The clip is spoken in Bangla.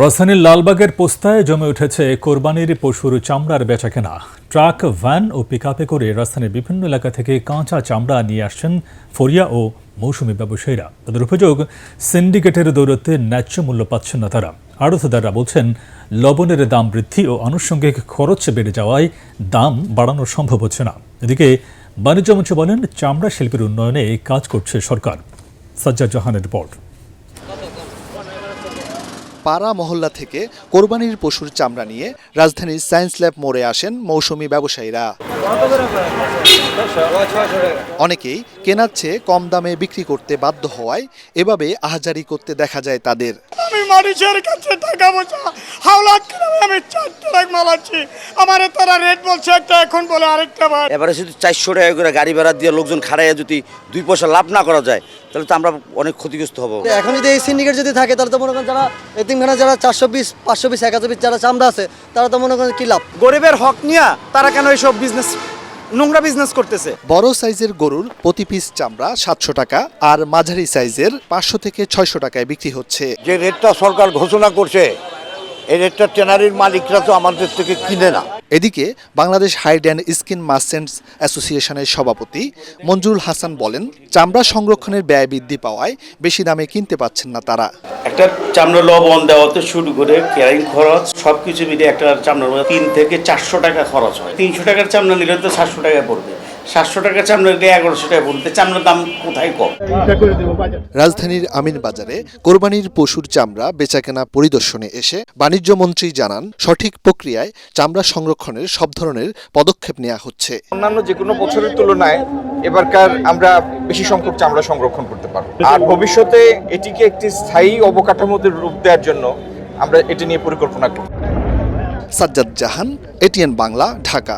রাজধানীর লালবাগের পোস্তায় জমে উঠেছে কোরবানির পশুর চামড়ার বেচাকেনা। ট্রাক, ভ্যান ও পিকআপে করে রাজধানীর বিভিন্ন এলাকা থেকে কাঁচা চামড়া নিয়ে আসছেন ফরিয়া ও মৌসুমি ব্যবসায়ীরা। তাদের অভিযোগ, সিন্ডিকেটের দৌলতে ন্যায্য মূল্য পাচ্ছেন না তারা। আড়তদাররা বলছেন, লবণের দাম বৃদ্ধি ও আনুষঙ্গিক খরচ বেড়ে যাওয়ায় দাম বাড়ানো সম্ভব হচ্ছে না। এদিকে বাণিজ্য মন্ত্রী বলেন, চামড়া শিল্পের উন্নয়নে কাজ করছে সরকার। সাজ্জাদ জাহানের রিপোর্ট। পাড়া মহল্লা থেকে কোরবানির পশুর চামড়া নিয়ে রাজধানীর সায়েন্স ল্যাব মোড়ে আসেন মৌসুমি ব্যবসায়ীরা। অনেকেই কেনার চেয়ে কম দামে বিক্রি করতে বাধ্য হওয়ায় এভাবে আহাজারি করতে দেখা যায় তাদের। আমি মানুষের কাছে টাকা পয়সা হাওলাত করে আমি 4 ট্রাক মাল আনছি, আমারে তারা রেট বলছে একটা, এখন বলে আরেকটা। ভাই এবারে শুধু 400 টাকা করে গাড়ি ভাড়া দিয়ে লোকজন খাড়াইয়া যদি 2 পয়সা লাভ না করা যায়, তাহলে তো আমরা অনেক ক্ষতিগ্রস্ত হব। এখন যদি এই সিন্ডিকেট যদি থাকে, তাহলে তো মনে করেন যারা এতিমখানা যারা 420, 520, 1020 যারা চামড়া আছে, তারা তো মনে করেন কি লাভ। গরিবের হক নিয়ে তারা কেন এইসব বিজনেস, নোংরা বিজনেস করতেছে। বড় সাইজের গরুর প্রতি পিস চামড়া 700 টাকা আর মাঝারি সাইজের 500 থেকে 600 টাকায় বিক্রি হচ্ছে। যে রেটটা সরকার ঘোষণা করছে, এই রেটটা ট্যানারির মালিকরা তো আমাদের থেকে কিনে না। এদিকে Bangladesh hide and skin merchants অ্যাসোসিয়েশনের সভাপতি মঞ্জুরুল হাসান বলেন, চামড়া সংরক্ষণের ব্যয় বৃদ্ধি পাওয়ায় বেশি দামে কিনতে পাচ্ছেন না তারা। একটা চামড়া লবণ দেওয়াতে শুরু করে ক্যারিং খরচ সবকিছু মিলে একটা চামড়ার মধ্যে 3 থেকে 400 টাকা খরচ হয়। 300 টাকার চামড়া নিলে তো 700 টাকা পড়বে, 700 টাকার চামড়া নিলে 1100 টাকা পড়বে। চামড়ার দাম কোথায় কম? রাজধানীর আমিন বাজারে কোরবানির পশুর চামড়া বেচাকেনা পরিদর্শনে এসে বাণিজ্য মন্ত্রী জানান, সঠিক প্রক্রিয়ায় চামড়া সংরক্ষণের সব ধরনের পদক্ষেপ নেওয়া হচ্ছে। অন্যান্য যে কোনো বছরের তুলনায় এবারকার আমরা বেশি সংখ্যক চামড়া সংরক্ষণ করতে পারবো, আর ভবিষ্যতে এটিকে একটি স্থায়ী অবকাঠামোতে রূপ দেওয়ার জন্য আমরা এটি নিয়ে পরিকল্পনা করব। সাজ্জাদ জাহান, এটিএন বাংলা, ঢাকা।